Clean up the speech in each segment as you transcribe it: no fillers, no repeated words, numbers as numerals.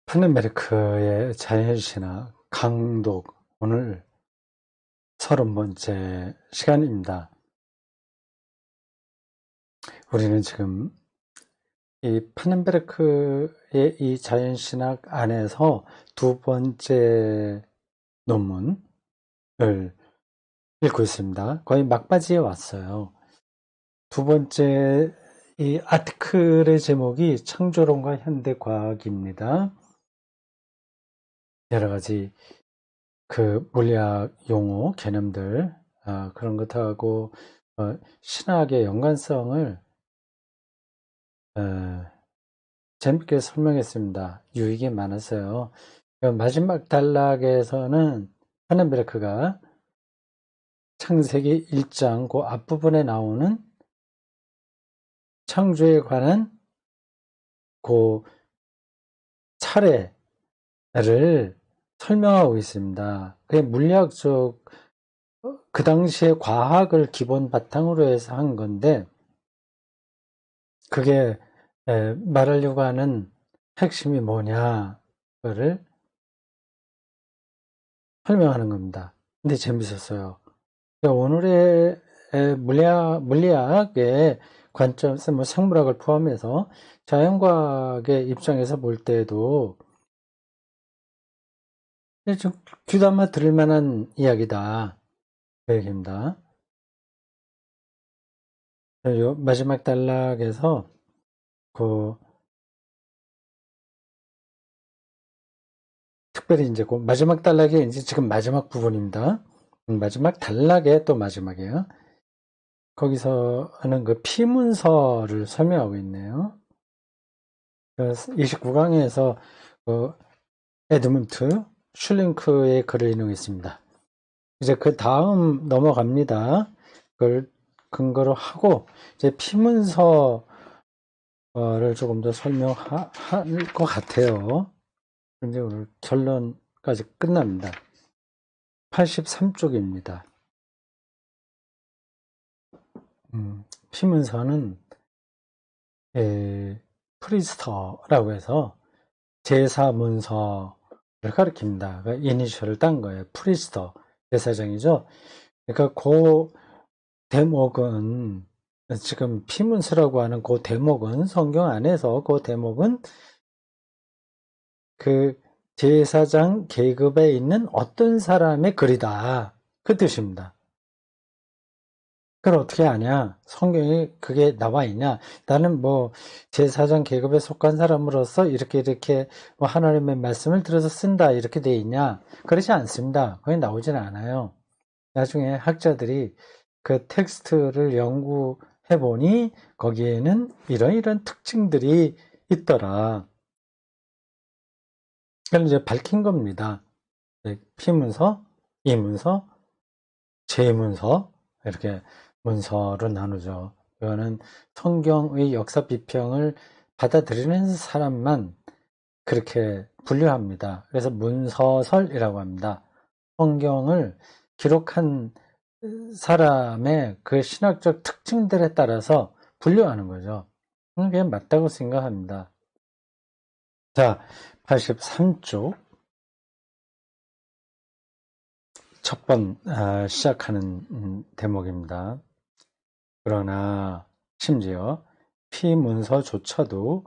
파네메르크의 자연신학 강독 오늘 30번째 시간입니다. 우리는 지금 이 파넨베르크의 이 자연신학 안에서 두 번째 논문을 읽고 있습니다. 거의 막바지에 왔어요. 두 번째 이 아티클의 제목이 창조론과 현대과학입니다. 여러 가지 그 물리학 용어, 개념들 그런 것하고 신학의 연관성을 재밌게 설명했습니다. 유익이 많았어요. 마지막 단락에서는 파넨베르크가 창세기 1장 그 앞부분에 나오는 창조에 관한 그 차례를 설명하고 있습니다. 그게 물리학적 그 당시에 과학을 기본 바탕으로 해서 한 건데 그게 말하려고 하는 핵심이 뭐냐를 설명하는 겁니다. 근데 재밌었어요. 오늘의 물리학의 관점에서 뭐 생물학을 포함해서 자연과학의 입장에서 볼 때도 좀 귀담아 들을 만한 이야기다. 그 얘기입니다. 요 마지막 단락에서 특별히 이제 그 마지막 단락이 이제 지금 마지막 부분입니다. 마지막 단락의 또 마지막이에요. 거기서 하는 그 피문서를 설명하고 있네요. 29강에서 에드문트 슐링크의 글을 인용했습니다. 이제 그 다음 넘어갑니다. 그걸 근거로 하고 이제 피문서를 조금 더 설명할 것 같아요. 이제 오늘 결론까지 끝납니다. 83쪽입니다. 피문서는 프리스터라고 해서 제사문서를 가리킵니다. 그러니까 이니셜을 딴 거예요. 프리스터, 제사장이죠. 그러니까 그 대목은 지금 피문서라고 하는 그 대목은 성경 안에서 그 대목은 그 제사장 계급에 있는 어떤 사람의 글이다. 그 뜻입니다. 그걸 어떻게 아냐? 성경에 그게 나와 있냐? 나는 뭐 제사장 계급에 속한 사람으로서 이렇게 뭐 하나님의 말씀을 들어서 쓴다 이렇게 돼 있냐? 그렇지 않습니다. 거기 나오지는 않아요. 나중에 학자들이 그 텍스트를 연구해 보니 거기에는 이런 특징들이 있더라. 그걸 이제 밝힌 겁니다. 피문서, 이문서, 제문서 이렇게 문서로 나누죠. 이거는 성경의 역사 비평을 받아들이는 사람만 그렇게 분류합니다. 그래서 문서설이라고 합니다. 성경을 기록한 사람의 그 신학적 특징들에 따라서 분류하는 거죠. 그게 맞다고 생각합니다. 자, 83쪽 첫 번 시작하는 대목입니다. 그러나 심지어 피문서조차도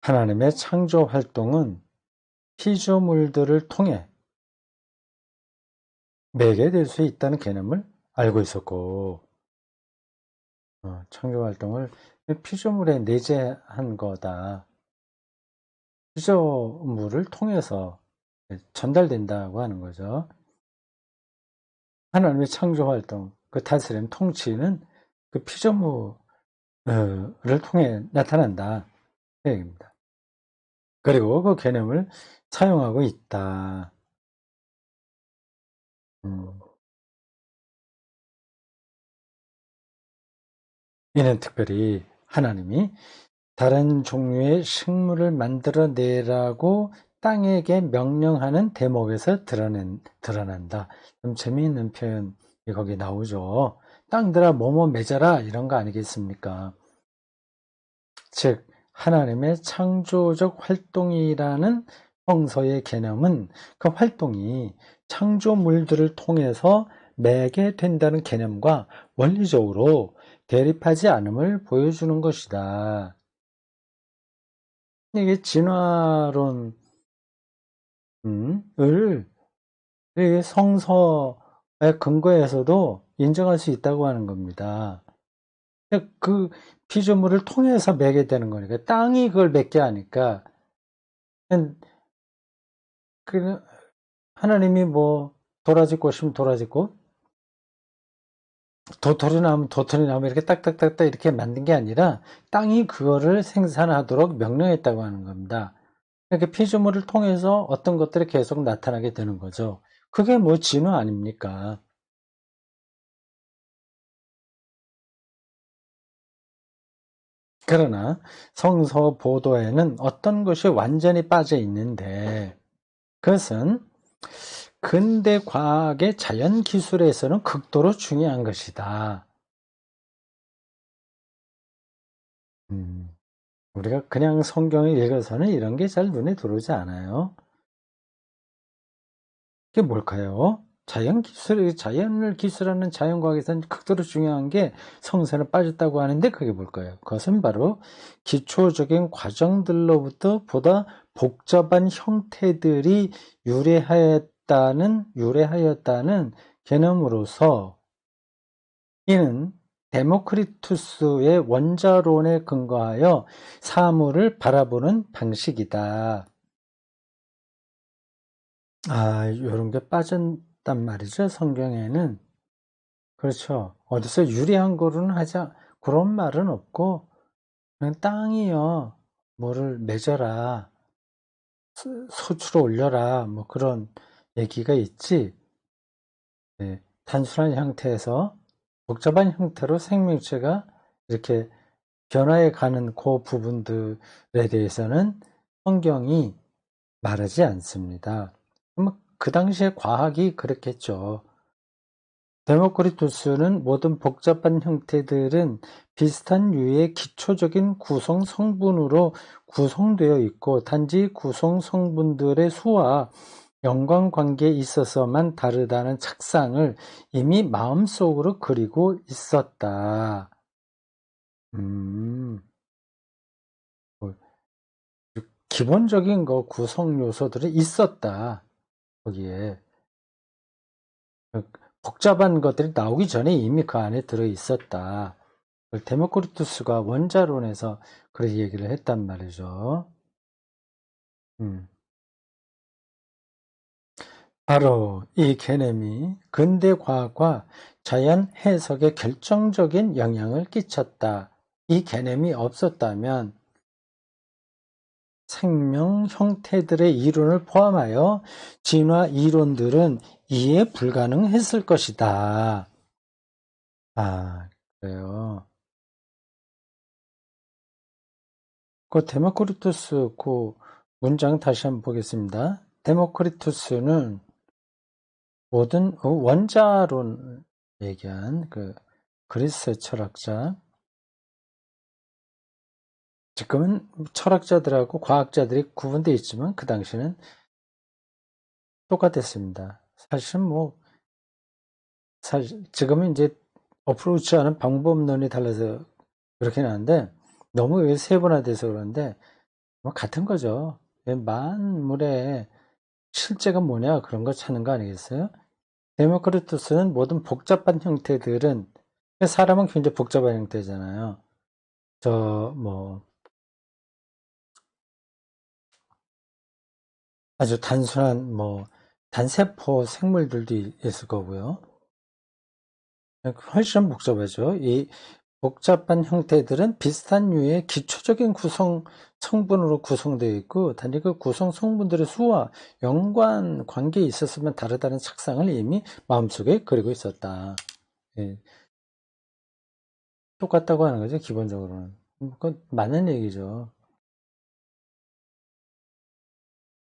하나님의 창조 활동은 피조물들을 통해 매개될 수 있다는 개념을 알고 있었고 창조 활동을 피조물에 내재한 거다. 피조물을 통해서 전달된다고 하는 거죠. 하나님의 창조 활동, 그 다스림, 통치는 그 피조물을 통해 나타난다. 그 얘기입니다. 그리고 그 개념을 사용하고 있다. 이는 특별히 하나님이 다른 종류의 식물을 만들어내라고 땅에게 명령하는 대목에서 드러난다. 좀 재미있는 표현이 거기 나오죠. 땅들아 뭐뭐 맺어라 이런 거 아니겠습니까? 즉 하나님의 창조적 활동이라는 성서의 개념은 그 활동이 창조물들을 통해서 매개된다는 개념과 원리적으로 대립하지 않음을 보여주는 것이다. 이게 진화론을 성서의 근거에서도 인정할 수 있다고 하는 겁니다. 그 피조물을 통해서 매개되는 거니까 땅이 그걸 맺게 하니까 그 하나님이 뭐 도라지 꽃이면 도라지 꽃, 도토리 나면 도토리 나무 이렇게 딱딱딱딱 이렇게 만든 게 아니라 땅이 그거를 생산하도록 명령했다고 하는 겁니다. 이렇게 피조물을 통해서 어떤 것들이 계속 나타나게 되는 거죠. 그게 뭐 진화 아닙니까? 그러나 성서 보도에는 어떤 것이 완전히 빠져 있는데 그것은 근대 과학의 자연 기술에서는 극도로 중요한 것이다. 우리가 그냥 성경을 읽어서는 이런 게 잘 눈에 들어오지 않아요. 그게 뭘까요? 자연을 기술하는 자연과학에서는 극도로 중요한 게 성선에 빠졌다고 하는데 그게 뭘까요? 그것은 바로 기초적인 과정들로부터 보다 복잡한 형태들이 유래하였다는 개념으로서 이는 데모크리투스의 원자론에 근거하여 사물을 바라보는 방식이다. 요런 게 빠졌단 말이죠, 성경에는. 그렇죠. 어디서 유리한 거로는 그런 말은 없고, 그냥 땅이요, 뭐를 맺어라, 소출을 올려라, 뭐 그런 얘기가 있지. 네, 단순한 형태에서 복잡한 형태로 생명체가 이렇게 변화해 가는 그 부분들에 대해서는 성경이 말하지 않습니다. 그 당시에 과학이 그랬겠죠. 데모크리투스는 모든 복잡한 형태들은 비슷한 유의 기초적인 구성 성분으로 구성되어 있고 단지 구성 성분들의 수와 연관관계에 있어서만 다르다는 착상을 이미 마음속으로 그리고 있었다. 음, 뭐, 기본적인 구성 요소들이 있었다. 거기에. 복잡한 것들이 나오기 전에 이미 그 안에 들어 있었다. 데모크리투스가 원자론에서 그렇게 얘기를 했단 말이죠. 바로 이 개념이 근대 과학과 자연 해석에 결정적인 영향을 끼쳤다. 이 개념이 없었다면 생명 형태들의 이론을 포함하여 진화 이론들은 이해 불가능했을 것이다. 그래요. 그 데모크리투스 그 문장 다시 한번 보겠습니다. 데모크리투스는 모든 원자론 얘기한 그 그리스 철학자, 지금은 철학자들하고 과학자들이 구분되어 있지만 그 당시는 똑같았습니다. 사실 지금은 이제 어프로치하는 방법론이 달라서 그렇긴 한데 너무 세분화돼서 그런데 뭐 같은 거죠. 만물의 실제가 뭐냐 그런 거 찾는 거 아니겠어요? 데모크리투스는 모든 복잡한 형태들은 사람은 굉장히 복잡한 형태잖아요. 뭐 아주 단순한 뭐 단세포 생물들도 있을 거고요. 훨씬 복잡하죠. 이 복잡한 형태들은 비슷한 유의 기초적인 성분으로 구성되어 있고 단지 그 구성 성분들의 수와 연관 관계에 있었으면 다르다는 착상을 이미 마음속에 그리고 있었다. 예, 똑같다고 하는 거죠, 기본적으로는. 그건 맞는 얘기죠.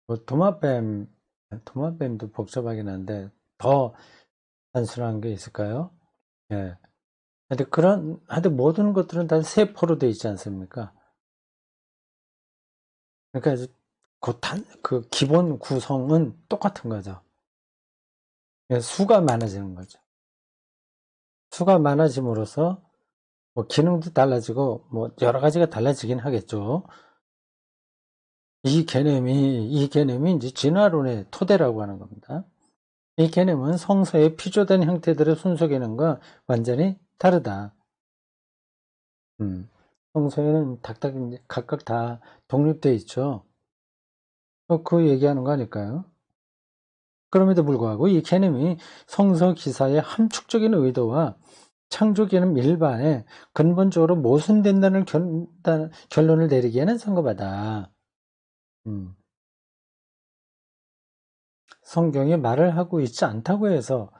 뭐 도마뱀도 복잡하긴 한데 더 단순한 게 있을까요? 예. 하여튼 모든 것들은 다 세포로 되어 있지 않습니까? 그러니까 그 기본 구성은 똑같은 거죠. 수가 많아지는 거죠. 수가 많아짐으로써 뭐 기능도 달라지고 뭐 여러 가지가 달라지긴 하겠죠. 이 개념이 이제 진화론의 토대라고 하는 겁니다. 이 개념은 성서의 피조된 형태들의 순서 개념과 완전히 다르다. 성서에는 각각 다 독립되어 있죠. 그 얘기하는 거 아닐까요? 그럼에도 불구하고 이 개념이 성서 기사의 함축적인 의도와 창조 개념 일반에 근본적으로 모순된다는 결론을 내리기에는 성급하다. 성경이 말을 하고 있지 않다고 해서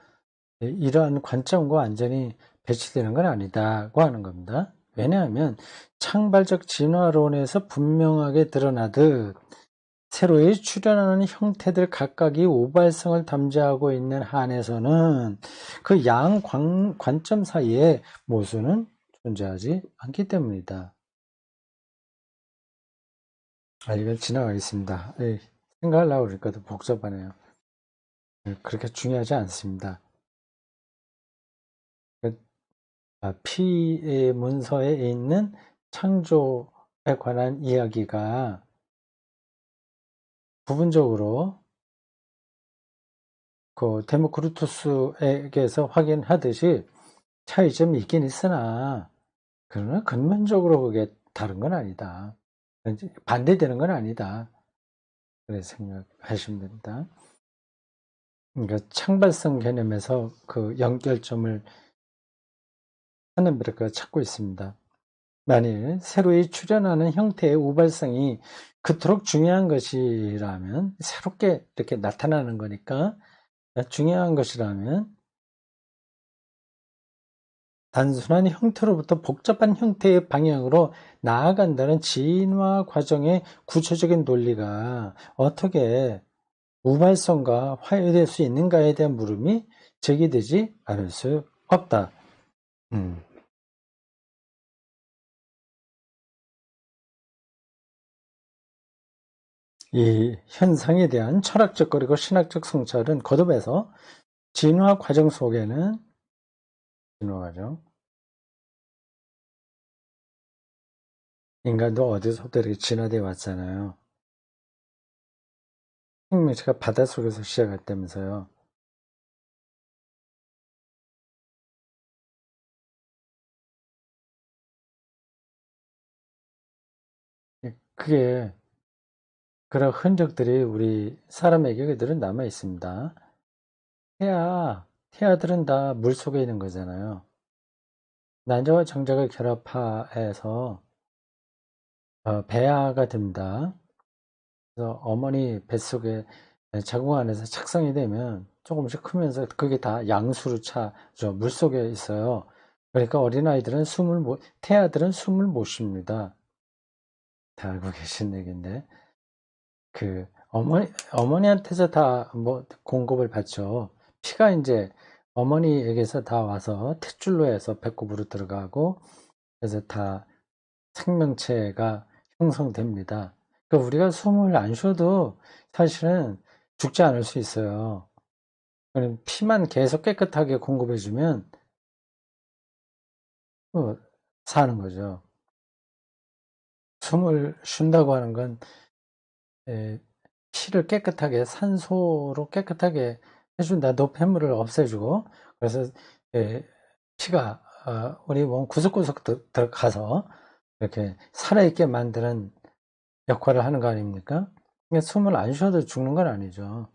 이러한 관점과 완전히 배치되는 건 아니다고 하는 겁니다. 왜냐하면 창발적 진화론에서 분명하게 드러나듯 새로이 출현하는 형태들 각각이 우발성을 담지하고 있는 한에서는 그 양 관점 사이에 모순은 존재하지 않기 때문이다. 이건 지나가겠습니다. 생각하려고 그러니까 더 복잡하네요. 그렇게 중요하지 않습니다. 피의 문서에 있는 창조에 관한 이야기가 부분적으로 그 데모크리투스에게서 확인하듯이 차이점이 있긴 있으나 그러나 근본적으로 그게 다른 건 아니다. 반대되는 건 아니다. 그렇게 생각하시면 됩니다. 그러니까 창발성 개념에서 그 연결점을 하늘브레이크가 찾고 있습니다. 만일 새로이 출현하는 형태의 우발성이 그토록 중요한 것이라면, 새롭게 이렇게 나타나는 거니까 중요한 것이라면 단순한 형태로부터 복잡한 형태의 방향으로 나아간다는 진화 과정의 구체적인 논리가 어떻게 우발성과 화해될 수 있는가에 대한 물음이 제기되지 않을 수 없다. 이 현상에 대한 철학적 그리고 신학적 성찰은 거듭해서 진화 과정 속에는 진화 과정, 인간도 어디서부터 이렇게 진화되어 왔잖아요. 생명체가 바닷속에서 시작했다면서요. 그게 그런 흔적들이 우리 사람에게 그대로 남아 있습니다. 태아들은 다 물속에 있는 거잖아요. 난자와 정자가 결합해서 배아가 됩니다. 그래서 어머니 뱃속에 자궁 안에서 착성이 되면 조금씩 크면서 그게 다 양수로 차죠. 물속에 있어요. 그러니까 어린아이들은 태아들은 숨을 못 쉽니다. 다 알고 계신 얘기인데, 어머니한테서 다 뭐 공급을 받죠. 피가 이제 어머니에게서 다 와서 탯줄로 해서 배꼽으로 들어가고, 그래서 다 생명체가 형성됩니다. 그러니까 우리가 숨을 안 쉬어도 사실은 죽지 않을 수 있어요. 피만 계속 깨끗하게 공급해주면 사는 거죠. 숨을 쉰다고 하는 건 피를 깨끗하게 산소로 깨끗하게 해준다. 노폐물을 없애주고 그래서 피가 우리 몸 구석구석 들어가서 이렇게 살아있게 만드는 역할을 하는 거 아닙니까? 그러니까 숨을 안 쉬어도 죽는 건 아니죠.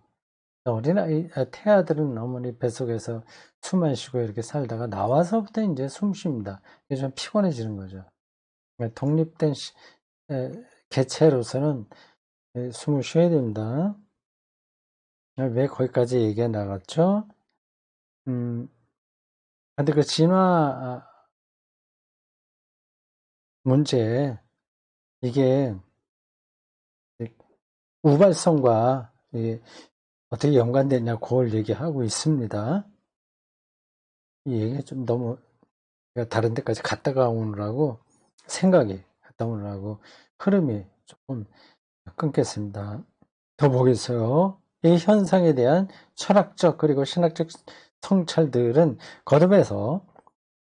태아들은 어머니 뱃속에서 숨 안 쉬고 이렇게 살다가 나와서부터 이제 숨 쉽니다. 이게 좀 피곤해지는 거죠. 그러니까 독립된 개체로서는 숨을 쉬어야 됩니다. 왜 거기까지 얘기가 나갔죠? 근데 그 진화 문제, 이게 우발성과 어떻게 연관되냐, 그걸 얘기하고 있습니다. 이 얘기가 좀 너무 다른 데까지 갔다가 오느라고, 생각이 갔다 오느라고, 흐름이 조금 끊겠습니다. 더 보겠어요. 이 현상에 대한 철학적 그리고 신학적 성찰들은 거듭해서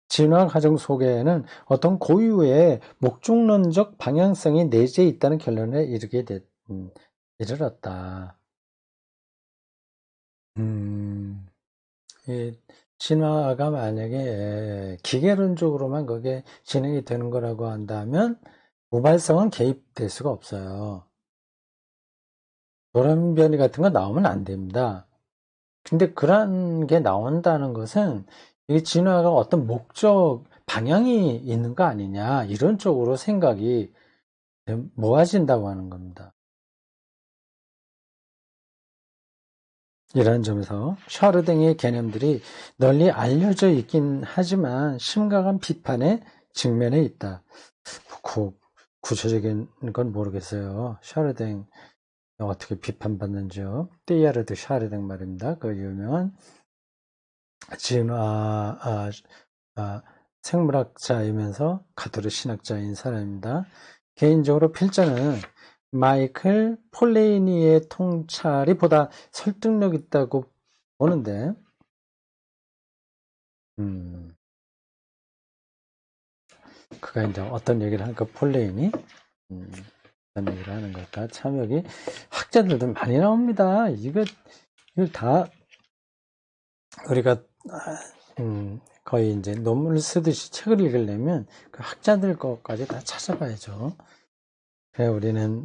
진화 과정 속에는 어떤 고유의 목적론적 방향성이 내재해 있다는 결론에 이르렀다. 이 진화가 만약에 기계론적으로만 그게 진행이 되는 거라고 한다면 우발성은 개입될 수가 없어요. 돌연변이 같은 거 나오면 안 됩니다. 근데 그런 게 나온다는 것은 이 진화가 어떤 목적, 방향이 있는 거 아니냐, 이런 쪽으로 생각이 모아진다고 하는 겁니다. 이런 점에서 샤르댕의 개념들이 널리 알려져 있긴 하지만 심각한 비판에 직면해 있다. 구체적인 건 모르겠어요. 샤르댕 어떻게 비판받는지요. 띠아르드 샤르댕 말입니다. 그 유명한 진화 생물학자이면서 가톨릭 신학자인 사람입니다. 개인적으로 필자는 마이클 폴레이니의 통찰이 보다 설득력 있다고 보는데, 그가 이제 어떤 얘기를 하니까 폴레이니, 어떤 얘기를 하는 걸까? 참 여기 학자들도 많이 나옵니다. 이걸 다 우리가 거의 이제 논문을 쓰듯이 책을 읽으려면 그 학자들 것까지 다 찾아봐야죠. 그래 우리는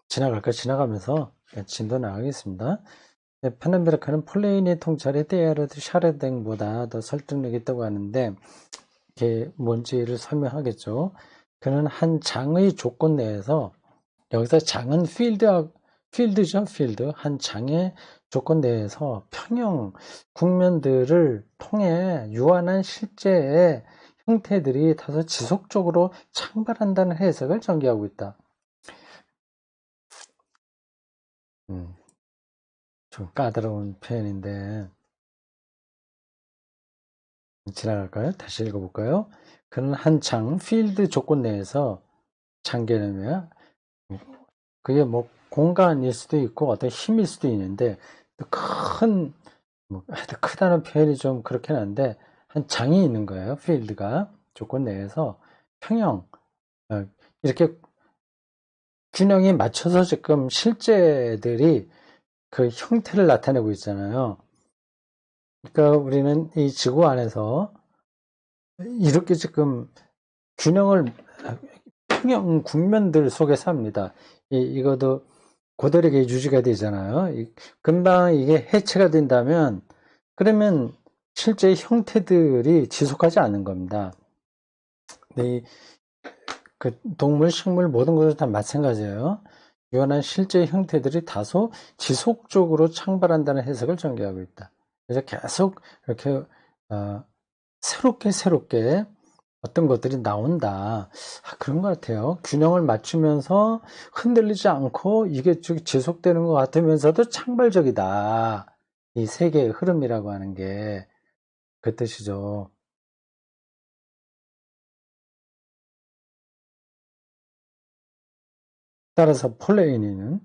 지나갈 거 지나가면서 진도 나가겠습니다. 파넨베르크는 폴레인의 통찰에 떼야르드 샤르댕보다 더 설득력이 있다고 하는데 이게 뭔지를 설명하겠죠. 그는 한 장의 조건 내에서 여기서 장은 필드죠, 필드. 한 장의 조건 내에서 평형 국면들을 통해 유한한 실제의 형태들이 다소 지속적으로 창발한다는 해석을 전개하고 있다. 좀 까다로운 표현인데 지나갈까요? 다시 읽어볼까요? 그는 한 장 필드 조건 내에서 장 개념이야. 그게 뭐 공간일 수도 있고 어떤 힘일 수도 있는데 큰 크다는 표현이 좀 그렇긴 한데 한 장이 있는 거예요. 필드가 조건 내에서 평형 이렇게 균형이 맞춰서 지금 실제들이 그 형태를 나타내고 있잖아요. 그러니까 우리는 이 지구 안에서 이렇게 지금 균형을 평형 국면들 속에 삽니다. 이것도 고대력에 유지가 되잖아요. 금방 이게 해체가 된다면 그러면 실제 형태들이 지속하지 않는 겁니다. 네, 그 동물, 식물 모든 것은 다 마찬가지예요. 유한한 실제 형태들이 다소 지속적으로 창발한다는 해석을 전개하고 있다. 그래서 계속 이렇게 새롭게 어떤 것들이 나온다. 그런 것 같아요. 균형을 맞추면서 흔들리지 않고 이게 지속되는 것 같으면서도 창발적이다. 이 세계의 흐름이라고 하는 게 그 뜻이죠. 따라서 폴레이니는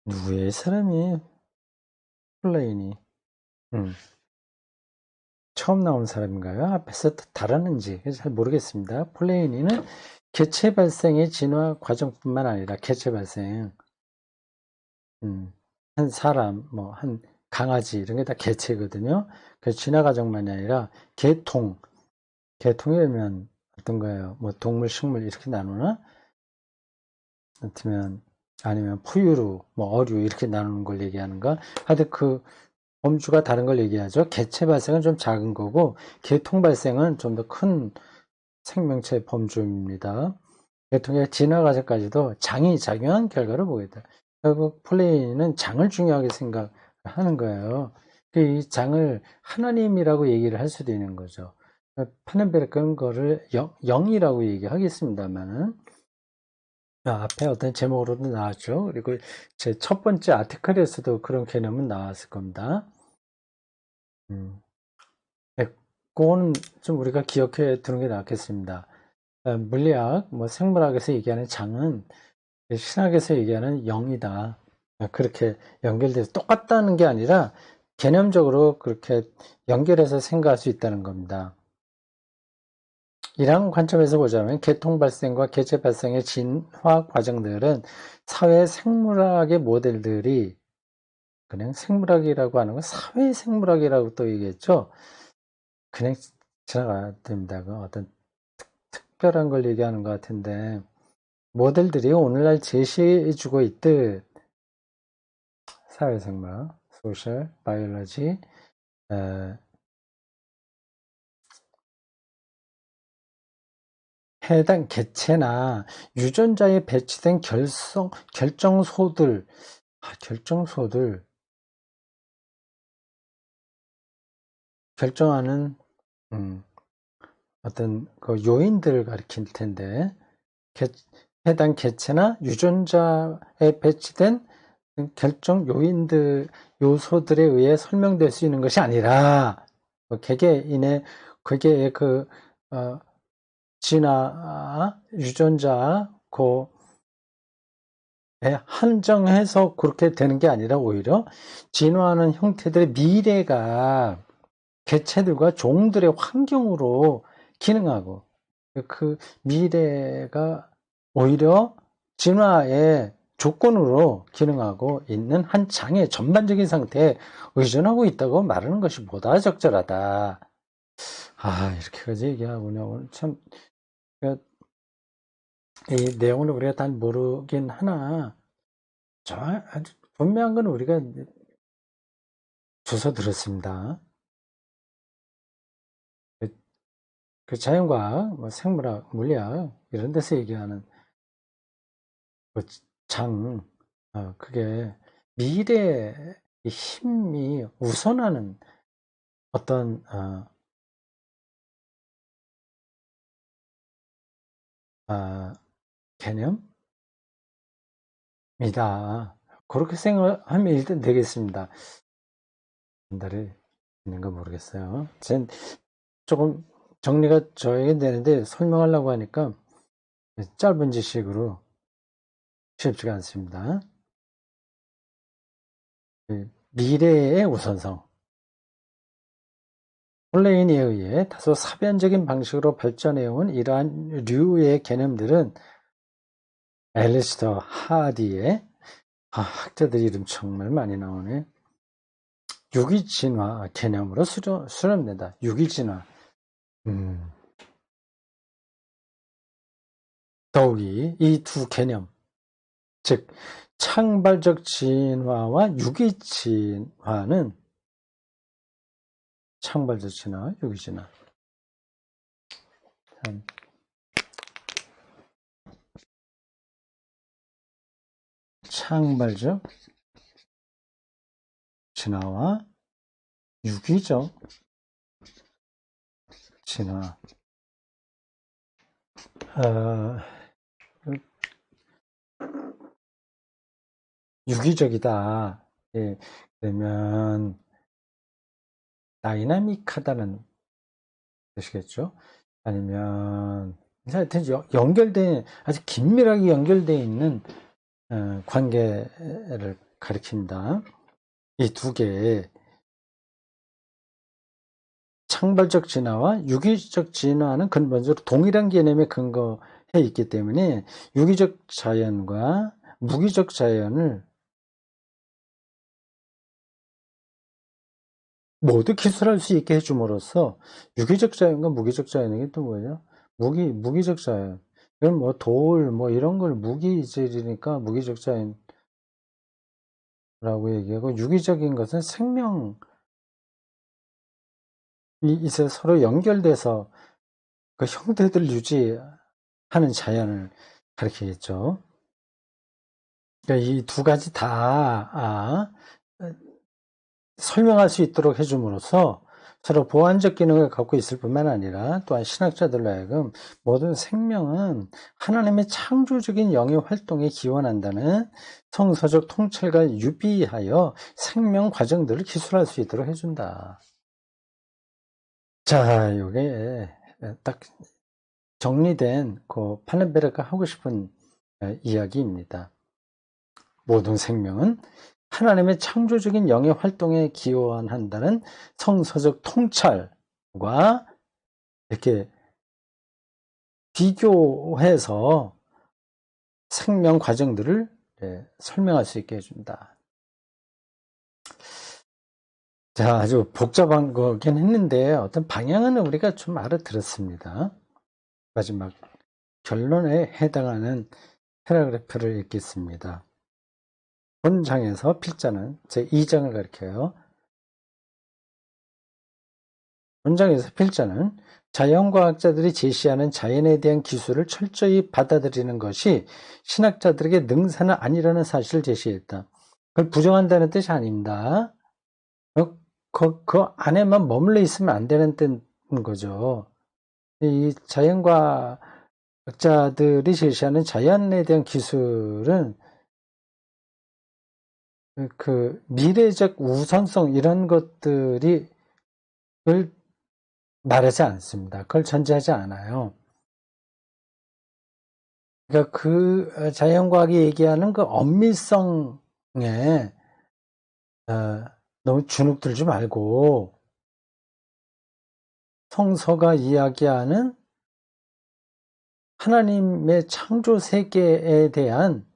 누구의 사람이 폴레이니? 처음 나온 사람인가요? 앞에서 다뤘는지 잘 모르겠습니다. 폴레이니는 개체 발생의 진화 과정뿐만 아니라 개체 발생, 한 사람, 뭐 한 강아지 이런 게 다 개체거든요. 그 진화 과정만이 아니라 개통이라면 어떤 거예요? 뭐 동물, 식물 이렇게 나누나? 아니면 포유류, 뭐 어류 이렇게 나누는 걸 얘기하는가? 하여튼 그 범주가 다른 걸 얘기하죠. 개체 발생은 좀 작은 거고 개통 발생은 좀 더 큰 생명체 범주입니다. 계통의 진화 과정까지도 장이 작용한 결과를 보겠다. 결국 플레이는 장을 중요하게 생각하는 거예요. 이 장을 하나님이라고 얘기를 할 수도 있는 거죠. 파넨베르크는 거를 영이라고 얘기하겠습니다만은 앞에 어떤 제목으로도 나왔죠. 그리고 제 첫 번째 아티클에서도 그런 개념은 나왔을 겁니다. 네, 그거는 좀 우리가 기억해 두는 게 낫겠습니다. 물리학, 뭐 생물학에서 얘기하는 장은 신학에서 얘기하는 영이다. 그렇게 연결돼서 똑같다는 게 아니라 개념적으로 그렇게 연결해서 생각할 수 있다는 겁니다. 이런 관점에서 보자면 계통 발생과 개체 발생의 진화 과정들은 사회 생물학의 모델들이 그냥 생물학이라고 하는 건 사회 생물학이라고 또 얘기했죠. 그냥 지나가야 됩니다. 그 어떤 특별한 걸 얘기하는 것 같은데 모델들이 오늘날 제시해주고 있듯 사회생물, 소셜, 바이올로지, 해당 개체나 유전자에 배치된 결정소들, 결정하는 어떤 그 요인들을 가리킬 텐데 해당 개체나 유전자에 배치된 결정 요인들, 요소들에 의해 설명될 수 있는 것이 아니라 개개인의 진화 유전자 에 한정해서 그렇게 되는 게 아니라 오히려 진화하는 형태들의 미래가 개체들과 종들의 환경으로 기능하고 그 미래가 오히려 진화의 조건으로 기능하고 있는 한 장의 전반적인 상태에 의존하고 있다고 말하는 것이 보다 적절하다. 이렇게까지 얘기하군요. 오늘 참, 이 내용을 우리가 다 모르긴 하나, 아주 분명한 건 우리가 주워 들었습니다. 그 자연과학, 뭐 생물학, 물리학, 이런 데서 얘기하는 그 그게 미래의 힘이 우선하는 어떤, 개념이다. 그렇게 생각하면 일단 되겠습니다. 전달이 있는가 모르겠어요. 조금 정리가 저에게 되는데 설명하려고 하니까 짧은 지식으로 쉽지가 않습니다. 미래의 우선성. 홀레인에 의해 다소 사변적인 방식으로 발전해온 이러한 류의 개념들은 앨리스터 하디의 학자들 이름 정말 많이 나오네. 유기진화 개념으로 수렴된다. 유기진화. 더욱이 이 두 개념, 즉 창발적 진화와 유기진화는 창발적 진화, 유기진화. 창발적 진화와 유기적 진화. 유기적이다. 예, 그러면 다이나믹하다는 뜻이겠죠? 아니면 하여튼 연결된 아주 긴밀하게 연결되어 있는 관계를 가리킵니다. 이 두 개의 창발적 진화와 유기적 진화는 근본적으로 동일한 개념에 근거해 있기 때문에 유기적 자연과 무기적 자연을 모두 기술할 수 있게 해줌으로써 유기적 자연과 무기적 자연이 또 뭐죠? 무기적 자연. 이건 뭐 돌, 뭐 이런 걸 무기질이니까 무기적 자연이라고 얘기하고 유기적인 것은 생명이 있어 서로 연결돼서 그 형태들을 유지하는 자연을 가리키겠죠. 그러니까 이 두 가지 다 설명할 수 있도록 해줌으로써 서로 보완적 기능을 갖고 있을 뿐만 아니라 또한 신학자들로 하여금 모든 생명은 하나님의 창조적인 영의 활동에 기원한다는 성서적 통찰과 유비하여 생명 과정들을 기술할 수 있도록 해준다. 자, 요게 딱 정리된 그 파넨베르가 하고 싶은 이야기입니다. 모든 생명은 하나님의 창조적인 영의 활동에 기원한다는 성서적 통찰과 이렇게 비교해서 생명 과정들을 설명할 수 있게 해준다. 자, 아주 복잡한 거긴 했는데 어떤 방향은 우리가 좀 알아들었습니다. 마지막 결론에 해당하는 패러그래프를 읽겠습니다. 본장에서 필자는 제2장을 가리켜요. 본장에서 필자는 자연과학자들이 제시하는 자연에 대한 기술을 철저히 받아들이는 것이 신학자들에게 능사는 아니라는 사실을 제시했다. 그걸 부정한다는 뜻이 아닙니다. 그 안에만 머물러 있으면 안 되는 뜻인 거죠. 이 자연과학자들이 제시하는 자연에 대한 기술은 그 미래적 우선성 이런 것들이 을 말하지 않습니다. 그걸 전제하지 않아요. 그러니까 그 자연과학이 얘기하는 그 엄밀성에 너무 주눅들지 말고 성서가 이야기하는 하나님의 창조 세계에 대한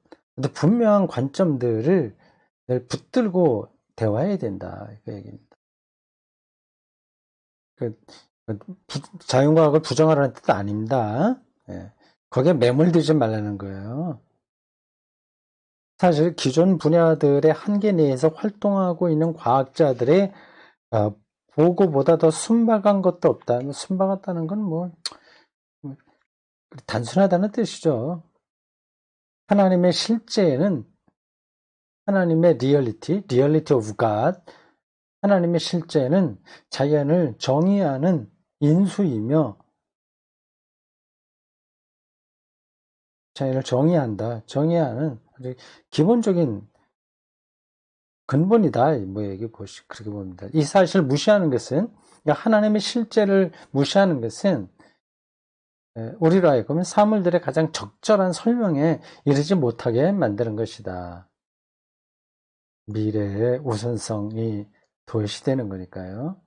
분명한 관점들을 늘 붙들고 대화해야 된다. 그 얘기입니다. 자연과학을 부정하라는 뜻 아닙니다. 거기에 매몰되지 말라는 거예요. 사실 기존 분야들의 한계 내에서 활동하고 있는 과학자들의 보고보다 더 순박한 것도 없다. 순박하다는 건 뭐 단순하다는 뜻이죠. 하나님의 실제는 하나님의 리얼리티 오브 갓, 하나님의 실제는 자연을 정의하는 인수이며 자연을 정의하는 아주 기본적인 근본이다. 뭐 얘기 그렇게 봅니다. 이 사실을 무시하는 것은, 그러니까 하나님의 실제를 무시하는 것은 우리로 하여금 사물들의 가장 적절한 설명에 이르지 못하게 만드는 것이다. 미래의 우선성이 도외시되는 거니까요.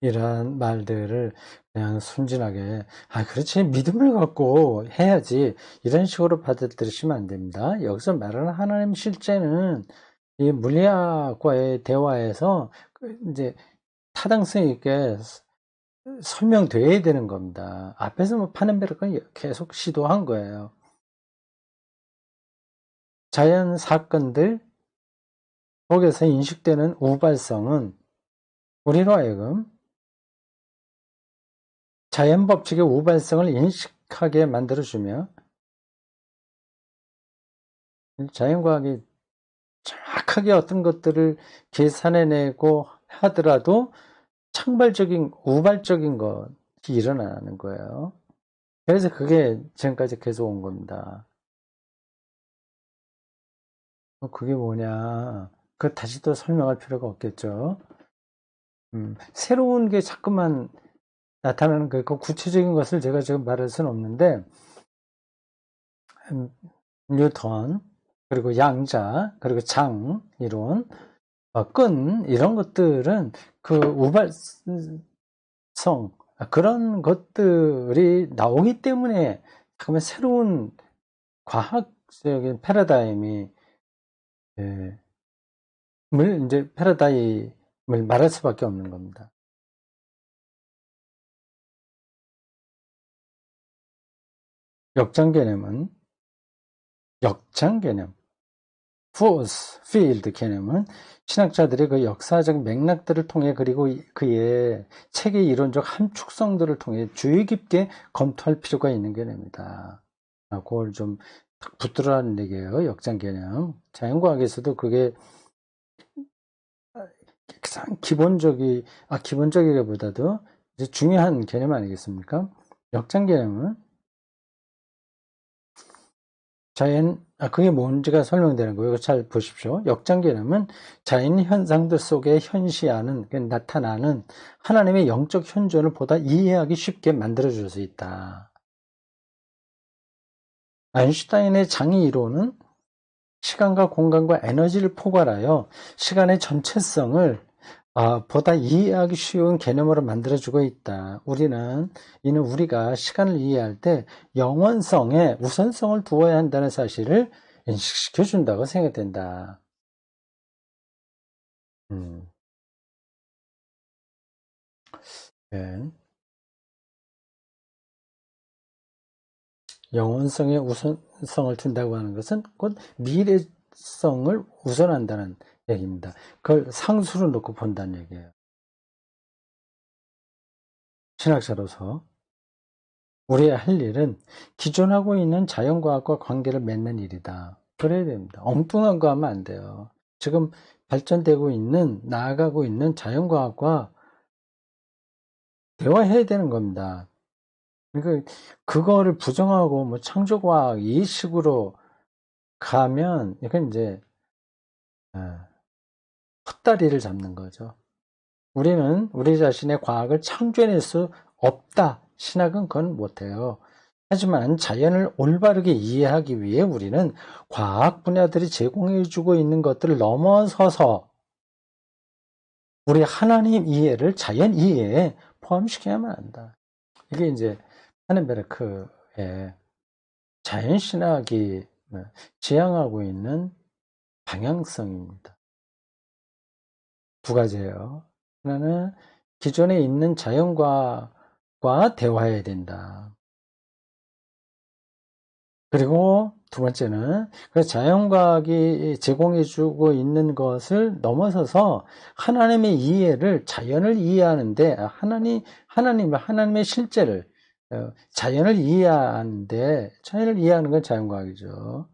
이러한 말들을 그냥 순진하게 그렇지 믿음을 갖고 해야지 이런 식으로 받아들이시면 안 됩니다. 여기서 말하는 하나님 실제는 이 물리학과의 대화에서 이제 타당성 있게 설명돼야 되는 겁니다. 앞에서 뭐 파넨베르크는 계속 시도한 거예요. 자연 사건들 속에서 인식되는 우발성은 우리로 하여금 자연 법칙의 우발성을 인식하게 만들어주며 자연과학이 정확하게 어떤 것들을 계산해내고 하더라도 우발적인 것이 일어나는 거예요. 그래서 그게 지금까지 계속 온 겁니다. 그게 뭐냐? 다시 또 설명할 필요가 없겠죠. 새로운 게 자꾸만 나타나는 그 구체적인 것을 제가 지금 말할 수는 없는데, 뉴턴, 그리고 양자, 그리고 장, 이론, 끈, 이런 것들은 그 우발성, 그런 것들이 나오기 때문에 잠깐만 새로운 과학적인 패러다임이, 패러다임을 말할 수밖에 없는 겁니다. 역장 개념, force field 개념은 신학자들이 그 역사적 맥락들을 통해 그리고 그의 체계 이론적 함축성들을 통해 주의 깊게 검토할 필요가 있는 개념이다. 그걸 좀 붙들어라는 얘기예요. 역장 개념. 자연과학에서도 그게 가장 기본적이기보다도 이제 중요한 개념 아니겠습니까? 역장 개념은 그게 뭔지가 설명되는 거예요. 잘 보십시오. 역장개념은 자연 현상들 속에 현시하는, 나타나는 하나님의 영적 현존을 보다 이해하기 쉽게 만들어줄 수 있다. 아인슈타인의 장애 이론은 시간과 공간과 에너지를 포괄하여 시간의 전체성을 보다 이해하기 쉬운 개념으로 만들어주고 있다. 이는 우리가 시간을 이해할 때 영원성에 우선성을 두어야 한다는 사실을 인식시켜 준다고 생각된다. 네. 영원성에 우선성을 둔다고 하는 것은 곧 미래성을 우선한다는 얘기입니다. 그걸 상수로 놓고 본다는 얘기예요. 신학자로서 우리의 할 일은 기존하고 있는 자연과학과 관계를 맺는 일이다. 그래야 됩니다. 엉뚱한 거 하면 안 돼요. 지금 발전되고 있는, 나아가고 있는 자연과학과 대화해야 되는 겁니다. 그러니까 그거를 부정하고 뭐 창조과학 이 식으로 가면 이건 이제 헛다리를 잡는 거죠. 우리는 우리 자신의 과학을 창조해낼 수 없다. 신학은 그건 못해요. 하지만 자연을 올바르게 이해하기 위해 우리는 과학 분야들이 제공해주고 있는 것들을 넘어서서 우리 하나님 이해를 자연 이해에 포함시켜야만 한다. 이게 이제 하넨베르크의 자연신학이 지향하고 있는 방향성입니다. 두 가지예요. 하나는 기존에 있는 자연과학과 대화해야 된다. 그리고 두 번째는 그 자연과학이 제공해주고 있는 것을 넘어서서 하나님의 이해를 자연을 이해하는데 하나님의 실제를 자연을 이해하는 건 자연과학이죠.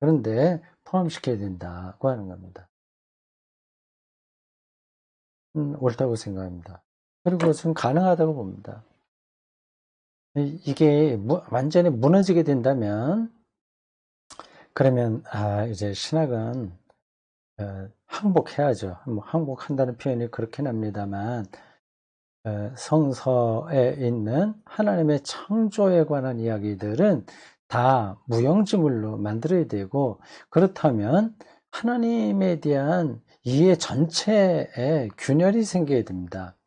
그런데 포함시켜야 된다고 하는 겁니다. 옳다고 생각합니다. 그리고 그것은 가능하다고 봅니다. 이게 완전히 무너지게 된다면 그러면 이제 신학은 항복해야죠. 뭐 항복한다는 표현이 그렇긴 합니다만 성서에 있는 하나님의 창조에 관한 이야기들은 다 무용지물로 만들어야 되고 그렇다면 하나님에 대한 이해 전체에 균열이 생겨야 됩니다.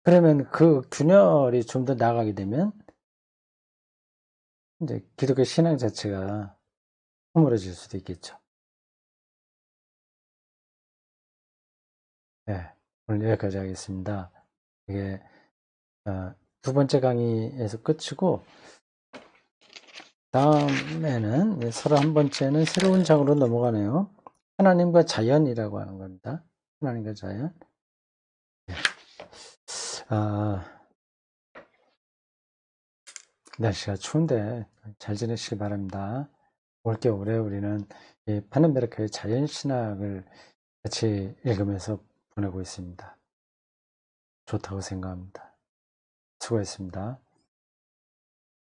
그러면 그 균열이 좀 더 나가게 되면 이제 기독교 신앙 자체가 허물어질 수도 있겠죠. 네, 오늘 여기까지 하겠습니다. 이게 두 번째 강의에서 끝이고 다음에는 31번째는 새로운 장으로 넘어가네요. 하나님과 자연이라고 하는 겁니다. 하나님과 자연. 날씨가 추운데 잘 지내시기 바랍니다. 올겨울에 우리는 이 파넨베르크의 자연신학을 같이 읽으면서 보내고 있습니다. 좋다고 생각합니다. 수고했습니다.